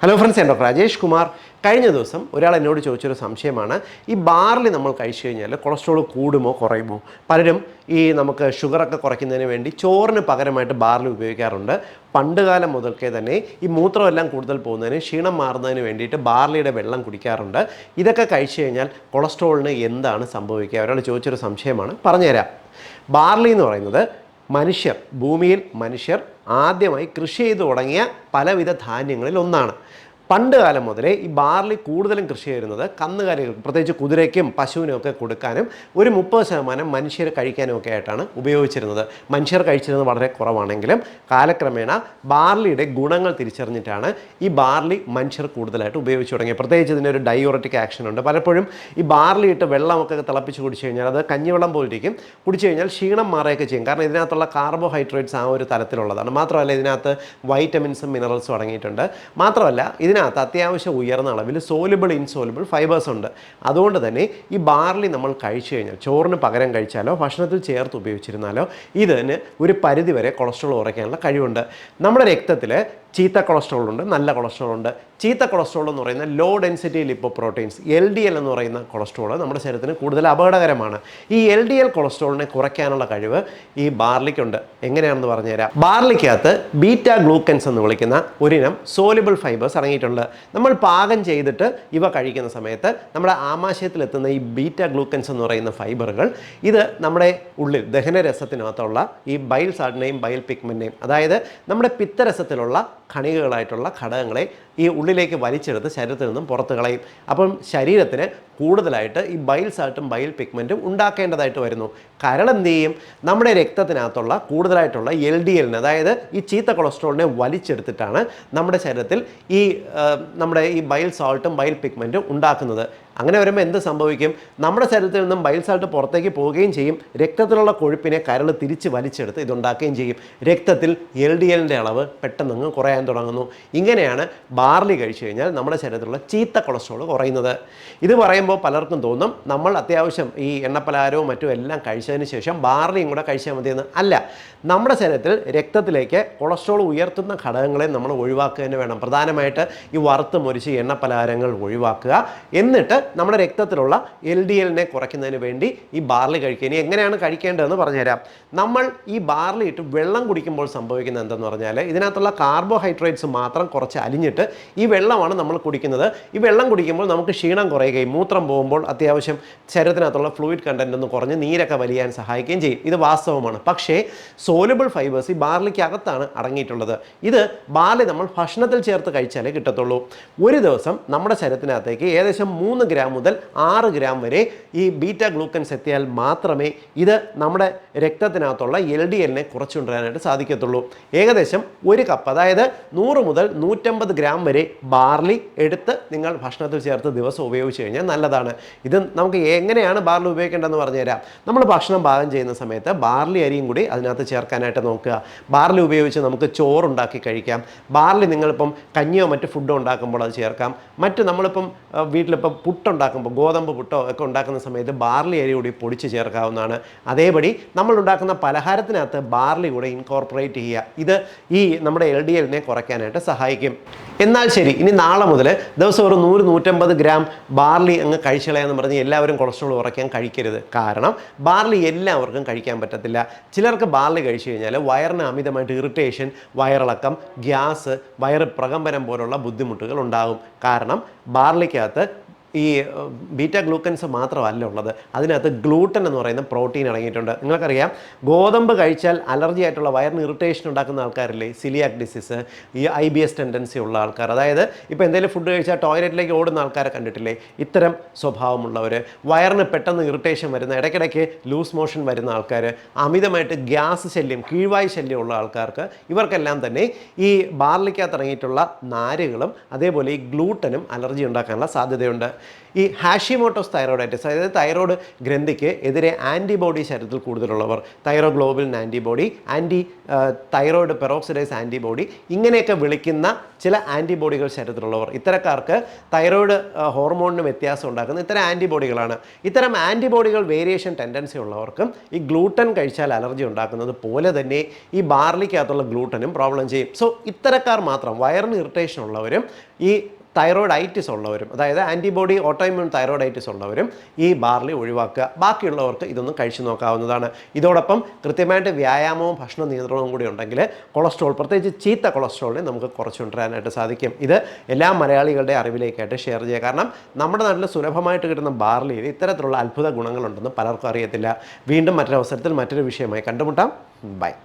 Hello friends, ഞാൻ doctor Rajesh Kumar. കഴിഞ്ഞ ദിവസം ഒരാൾ എന്നോട് ചോദിച്ചൊരു സംശയമാണ്, ഈ ബാർലി നമ്മൾ കഴിച്ചു കഴിഞ്ഞാൽ കൊളസ്ട്രോൾ കൂടുമോ കുറയുമോ? പലരും നമുക്ക് ഷുഗറൊക്കെ കുറയ്ക്കുന്നതിന് വേണ്ടി ചോറിന് പകരമായിട്ട് ബാർലി ഉപയോഗിക്കാറുണ്ട്. പണ്ടുകാലം മുതൽക്കേ തന്നെ ഈ മൂത്രമെല്ലാം കൂടുതൽ പോകുന്നതിന്, ക്ഷീണം മാറുന്നതിന് വേണ്ടിയിട്ട് ബാർലിയുടെ വെള്ളം കുടിക്കാറുണ്ട്. ഇതൊക്കെ കഴിച്ചു കഴിഞ്ഞാൽ കൊളസ്ട്രോളിന് എന്താണ് സംഭവിക്കുക? ഒരാൾ ചോദിച്ചൊരു സംശയമാണ്, പറഞ്ഞുതരാം. ബാർലി എന്ന് പറയുന്നത് ഭൂമിയിൽ മനുഷ്യർ ആദ്യമായി കൃഷി ചെയ്തു തുടങ്ങിയ പലവിധ ധാന്യങ്ങളിൽ ഒന്നാണ്. പണ്ട് കാലം മുതലേ ഈ ബാർലി കൂടുതലും കൃഷി ചെയ്യുന്നത് കന്നുകാലികൾക്ക്, പ്രത്യേകിച്ച് കുതിരയ്ക്കും പശുവിനുമൊക്കെ കൊടുക്കാനും ഒരു 30% മനുഷ്യർ കഴിക്കാനും ഒക്കെ ആയിട്ടാണ് ഉപയോഗിച്ചിരുന്നത്. മനുഷ്യർ കഴിച്ചിരുന്നത് വളരെ കുറവാണെങ്കിലും കാലക്രമേണ ബാർലിയുടെ ഗുണങ്ങൾ തിരിച്ചറിഞ്ഞിട്ടാണ് ഈ ബാർലി മനുഷ്യർ കൂടുതലായിട്ട് ഉപയോഗിച്ച് തുടങ്ങിയത്. പ്രത്യേകിച്ച് ഇതിനൊരു ഡയോററ്റിക് ആക്ഷൻ ഉണ്ട്. പലപ്പോഴും ഈ ബാർലി ഇട്ട് വെള്ളമൊക്കെ തിളപ്പിച്ച് കുടിച്ചു കഴിഞ്ഞാൽ അത് കഞ്ഞിവെള്ളം പോലിരിക്കും. കുടിച്ചു കഴിഞ്ഞാൽ ക്ഷീണം മാറുകയൊക്കെ ചെയ്യും. കാരണം ഇതിനകത്തുള്ള കാർബോഹൈഡ്രേറ്റ്സ് ആ ഒരു തരത്തിലുള്ളതാണ്. മാത്രമല്ല ഇതിനകത്ത് വൈറ്റമിൻസും മിനറൽസും അടങ്ങിയിട്ടുണ്ട്. മാത്രമല്ല ഇതിനകത്ത് അത്യാവശ്യം ഉയർന്ന അളവിൽ സോലുബിൾ ഇൻസോലുബിൾ ഫൈബേഴ്സ് ഉണ്ട്. അതുകൊണ്ട് തന്നെ ഈ ബാർലി നമ്മൾ കഴിച്ചു കഴിഞ്ഞാൽ, ചോറിന് പകരം കഴിച്ചാലോ ഭക്ഷണത്തിൽ ചേർത്ത് ഉപയോഗിച്ചിരുന്നാലോ, ഇതിന് ഒരു പരിധിവരെ കൊളസ്ട്രോൾ കുറയ്ക്കാനുള്ള കഴിവുണ്ട്. നമ്മുടെ രക്തത്തിൽ ചീത്ത കൊളസ്ട്രോൾ ഉണ്ട്, നല്ല കൊളസ്ട്രോൾ ഉണ്ട്. ചീത്ത കൊളസ്ട്രോൾ എന്ന് പറയുന്ന ലോ ഡെൻസിറ്റി ലിപ്പോപ്രോട്ടീൻസ്, LDL എന്ന് പറയുന്ന കൊളസ്ട്രോൾ നമ്മുടെ ശരീരത്തിന് കൂടുതൽ അപകടകരമാണ്. ഈ LDL കൊളസ്ട്രോളിനെ കുറയ്ക്കാനുള്ള കഴിവ് ഈ ബാർലിക്കുണ്ട്. എങ്ങനെയാണെന്ന് പറഞ്ഞുതരാം. ബാർലിക്കകത്ത് ബീറ്റ ഗ്ലൂക്കൻസ് എന്ന് വിളിക്കുന്ന ഒരിനം സോലുബിൾ ഫൈബേഴ്സ് അടങ്ങിയിട്ടുണ്ട്. നമ്മൾ പാകം ചെയ്തിട്ട് ഇവ കഴിക്കുന്ന സമയത്ത് നമ്മുടെ ആമാശയത്തിലെത്തുന്ന ഈ ബീറ്റ ഗ്ലൂക്കൻസ് എന്ന് പറയുന്ന ഫൈബറുകൾ, ഇത് നമ്മുടെ ഉള്ളിൽ ദഹനരസത്തിനകത്തുള്ള ഈ ബൈൽ സാൾട്ടിനെയും ബൈൽ പിഗ്മെന്റിനെയും, അതായത് നമ്മുടെ പിത്തരസത്തിലുള്ള കണികകളായിട്ടുള്ള ഘടകങ്ങളെ ഈ ഉള്ളിലേക്ക് വലിച്ചെടുത്ത് ശരീരത്തിൽ നിന്നും പുറത്ത് കളയും. അപ്പം ശരീരത്തിന് കൂടുതലായിട്ട് ഈ ബൈൽ സാൾട്ടും ബൈൽ പിഗ്മെൻറ്റും ഉണ്ടാക്കേണ്ടതായിട്ട് വരുന്നു. കരൾ എന്ത് ചെയ്യും? നമ്മുടെ രക്തത്തിനകത്തുള്ള കൂടുതലായിട്ടുള്ള LDLനെ, അതായത് ഈ ചീത്ത കൊളസ്ട്രോളിനെ വലിച്ചെടുത്തിട്ടാണ് നമ്മുടെ ശരീരത്തിൽ നമ്മുടെ ഈ ബൈൽ സാൾട്ടും ബൈൽ പിഗ്മെൻറ്റും ഉണ്ടാക്കുന്നത്. അങ്ങനെ വരുമ്പോൾ എന്ത് സംഭവിക്കും? നമ്മുടെ ശരീരത്തിൽ നിന്നും ബൈൽ സാൾട്ട് പുറത്തേക്ക് പോവുകയും ചെയ്യും. രക്തത്തിലുള്ള കൊഴുപ്പിനെ കരൾ തിരിച്ച് വലിച്ചെടുത്ത് ഇതുണ്ടാക്കുകയും ചെയ്യും. രക്തത്തിൽ LDLൻ്റെ അളവ് പെട്ടെന്ന് കുറയാൻ തുടങ്ങുന്നു. ഇങ്ങനെയാണ് ബാർലി കഴിച്ചു കഴിഞ്ഞാൽ നമ്മുടെ ശരീരത്തിലുള്ള ചീത്ത കൊളസ്ട്രോൾ കുറയുന്നത്. ഇത് പറയുമ്പോൾ പലർക്കും തോന്നും നമ്മൾ അത്യാവശ്യം ഈ എണ്ണപ്പലഹാരവും മറ്റും എല്ലാം കഴിച്ചതിന് ശേഷം ബാർലിയും കൂടെ കഴിച്ചാൽ മതിയെന്ന്. അല്ല, നമ്മുടെ ശരീരത്തിൽ രക്തത്തിലേക്ക് കൊളസ്ട്രോൾ ഉയർത്തുന്ന ഘടകങ്ങളെ നമ്മൾ ഒഴിവാക്കുക തന്നെ വേണം. പ്രധാനമായിട്ട് ഈ വറുത്ത് മൊരിച്ച് എണ്ണപ്പലഹാരങ്ങൾ ഒഴിവാക്കുക. എന്നിട്ട് നമ്മുടെ രക്തത്തിലുള്ള LDLനെ കുറയ്ക്കുന്നതിന് വേണ്ടി ഈ ബാർലി കഴിക്കുക. ഇനി എങ്ങനെയാണ് കഴിക്കേണ്ടതെന്ന് പറഞ്ഞുതരാം. നമ്മൾ ഈ ബാർലി ഇട്ട് വെള്ളം കുടിക്കുമ്പോൾ സംഭവിക്കുന്നത് എന്തെന്ന് പറഞ്ഞാൽ, ഇതിനകത്തുള്ള കാർബോഹൈഡ്രേറ്റ്സ് മാത്രം കുറച്ച് അലിഞ്ഞിട്ട് ഈ വെള്ളമാണ് നമ്മൾ കുടിക്കുന്നത്. ഈ വെള്ളം കുടിക്കുമ്പോൾ നമുക്ക് ക്ഷീണം കുറയുകയും മൂത്രം പോകുമ്പോൾ അത്യാവശ്യം ശരീരത്തിനകത്തുള്ള ഫ്ലൂയിഡ് കണ്ടന്റ് ഒന്ന് കുറഞ്ഞ് നീരൊക്കെ വലിയാൻ സഹായിക്കുകയും ചെയ്യും. ഇത് വാസ്തവമാണ്. പക്ഷേ സോലുബിൾ ഫൈബേഴ്സ് ഈ ബാർലിക്ക് അകത്താണ് അടങ്ങിയിട്ടുള്ളത്. ഇത് ബാർലി നമ്മൾ ഭക്ഷണത്തിൽ ചേർത്ത് കഴിച്ചാലേ കിട്ടത്തുള്ളൂ. ഒരു ദിവസം നമ്മുടെ ശരീരത്തിനകത്തേക്ക് ഏകദേശം 3 ഗ്രാം മുതൽ 6 ഗ്രാം വരെ ഈ ബീറ്റ ഗ്ലൂക്കൻസ് എത്തിയാൽ മാത്രമേ ഇത് നമ്മുടെ രക്തത്തിനകത്തുള്ള LDLനെ കുറച്ചുകൊണ്ടുവരാനായിട്ട് സാധിക്കത്തുള്ളൂ. ഏകദേശം 1 കപ്പ്, അതായത് 100 മുതൽ 150 ഗ്രാം വരെ ബാർലി എടുത്ത് നിങ്ങൾ ഭക്ഷണത്തിൽ ചേർത്ത് ദിവസം ഉപയോഗിച്ച് കഴിഞ്ഞാൽ നല്ലതാണ്. ഇത് നമുക്ക് എങ്ങനെയാണ് ബാർലി ഉപയോഗിക്കേണ്ടതെന്ന് പറഞ്ഞുതരാം. നമ്മൾ ഭക്ഷണം പാകം ചെയ്യുന്ന സമയത്ത് ബാർലി അരിയും കൂടി അതിനകത്ത് ചേർക്കാനായിട്ട് നോക്കുക. ബാർലി ഉപയോഗിച്ച് നമുക്ക് ചോറുണ്ടാക്കി കഴിക്കാം. ബാർലി നിങ്ങളിപ്പം കഞ്ഞിയോ മറ്റ് ഫുഡോ ഉണ്ടാക്കുമ്പോൾ അത് ചേർക്കാം. നമ്മളിപ്പം വീട്ടിലിപ്പം പുട്ടുണ്ടാക്കുമ്പോൾ, ഗോതമ്പ് പുട്ടോ ഒക്കെ ഉണ്ടാക്കുന്ന സമയത്ത് ബാർലി അരി കൂടി പൊടിച്ച് ചേർക്കാവുന്നതാണ്. അതേപടി നമ്മൾ ഉണ്ടാക്കുന്ന പലഹാരത്തിനകത്ത് ബാർലി കൂടെ ഇൻകോർപ്പറേറ്റ് ചെയ്യുക. ഇത് ഈ നമ്മുടെ LDLനെ കുറയ്ക്കാനായിട്ട് സഹായിക്കും. എന്നാൽ ശരി, ഇനി നാളെ മുതൽ ദിവസം ഒരു 100-150 ഗ്രാം ബാർലി അങ്ങ് കഴിച്ചളയെന്ന് പറഞ്ഞ് എല്ലാവരും കൊളസ്ട്രോൾ കുറയ്ക്കാൻ കഴിക്കരുത്. കാരണം ബാർലി എല്ലാവർക്കും കഴിക്കാൻ പറ്റത്തില്ല. ചിലർക്ക് ബാർലി കഴിച്ചു കഴിഞ്ഞാൽ വയറിന് അമിതമായിട്ട് ഇറിറ്റേഷൻ, വയറിളക്കം, ഗ്യാസ്, വയറ് പ്രകമ്പനം പോലുള്ള ബുദ്ധിമുട്ടുകൾ ഉണ്ടാകും. കാരണം ബാർലിക്കകത്ത് ഈ ബീറ്റ ഗ്ലൂക്കൻസ് മാത്രമല്ല ഉള്ളത്, അതിനകത്ത് ഗ്ലൂട്ടൻ എന്ന് പറയുന്ന പ്രോട്ടീൻ അടങ്ങിയിട്ടുണ്ട്. നിങ്ങൾക്കറിയാം, ഗോതമ്പ് കഴിച്ചാൽ അലർജി ആയിട്ടുള്ള വയറിന് ഇറിറ്റേഷൻ ഉണ്ടാക്കുന്ന ആൾക്കാരില്ലേ, സിലിയാക് ഡിസീസ്, ഈ IBS ടെൻഡൻസി ഉള്ള ആൾക്കാർ, അതായത് ഇപ്പോൾ എന്തെങ്കിലും ഫുഡ് കഴിച്ചാൽ ടോയ്ലറ്റിലേക്ക് ഓടുന്ന ആൾക്കാരെ കണ്ടിട്ടില്ലേ? ഇത്തരം സ്വഭാവമുള്ളവർ, വയറിന് പെട്ടെന്ന് ഇറിറ്റേഷൻ വരുന്ന, ഇടയ്ക്കിടയ്ക്ക് ലൂസ് മോഷൻ വരുന്ന ആൾക്കാർ, അമിതമായിട്ട് ഗ്യാസ് ശല്യം, കീഴ്വായു ശല്യം ഉള്ള ആൾക്കാർക്ക്, ഇവർക്കെല്ലാം തന്നെ ഈ ബാർലിക്കകത്ത് ഇറങ്ങിയിട്ടുള്ള നാരുകളും അതേപോലെ ഈ ഗ്ലൂട്ടനും അലർജി ഉണ്ടാക്കാനുള്ള സാധ്യതയുണ്ട്. ഈ ഹാഷിമോട്ടോസ് തൈറോയിഡൈറ്റിസ്, അതായത് തൈറോയ്ഡ് ഗ്രന്ഥിക്ക് എതിരെ ആൻറ്റിബോഡി ശരീരത്തിൽ കൂടുതലുള്ളവർ, thyroglobulin antibody, thyroid peroxidase antibody, ഇങ്ങനെയൊക്കെ വിളിക്കുന്ന ചില ആൻറ്റിബോഡികൾ ശരീരത്തിലുള്ളവർ, ഇത്തരക്കാർക്ക് തൈറോയ്ഡ് ഹോർമോണിന് വ്യത്യാസം ഉണ്ടാക്കുന്ന ഇത്തരം ആൻറ്റിബോഡികളാണ്. ഇത്തരം ആൻറ്റിബോഡികൾ വേരിയേഷൻ ടെൻഡൻസി ഉള്ളവർക്കും ഈ ഗ്ലൂട്ടൻ കഴിച്ചാൽ അലർജി ഉണ്ടാക്കുന്നത് പോലെ തന്നെ ഈ ബാർലിക്കകത്തുള്ള ഗ്ലൂട്ടനും പ്രോബ്ലം ചെയ്യും. സോ ഇത്തരക്കാർ മാത്രം, വയറിന് ഇറിറ്റേഷൻ ഉള്ളവരും ഈ തൈറോയിഡൈറ്റിസ് ഉള്ളവരും, അതായത് ആൻറ്റിബോഡി ഓട്ടോഇമ്യൂൺ തൈറോയിഡൈറ്റിസ് ഉള്ളവരും ഈ ബാർലി ഒഴിവാക്കുക. ബാക്കിയുള്ളവർക്ക് ഇതൊന്നും കഴിച്ചു നോക്കാവുന്നതാണ്. ഇതോടൊപ്പം കൃത്യമായിട്ട് വ്യായാമവും ഭക്ഷണ നിയന്ത്രണവും കൂടി ഉണ്ടെങ്കിൽ കൊളസ്ട്രോൾ, പ്രത്യേകിച്ച് ചീത്ത കൊളസ്ട്രോളിനെ നമുക്ക് കുറച്ചുകൊണ്ടുവരാനായിട്ട് സാധിക്കും. ഇത് എല്ലാ മലയാളികളുടെ അറിവിലേക്കായിട്ട് ഷെയർ ചെയ്യുക. കാരണം നമ്മുടെ നാട്ടിൽ സുലഭമായിട്ട് കിട്ടുന്ന ബാർലിയിൽ ഇത്തരത്തിലുള്ള അത്ഭുത ഗുണങ്ങളുണ്ടെന്ന് പലർക്കും അറിയത്തില്ല. വീണ്ടും മറ്റൊരവസരത്തിൽ മറ്റൊരു വിഷയമായി കണ്ടുമുട്ടാം. ബൈ.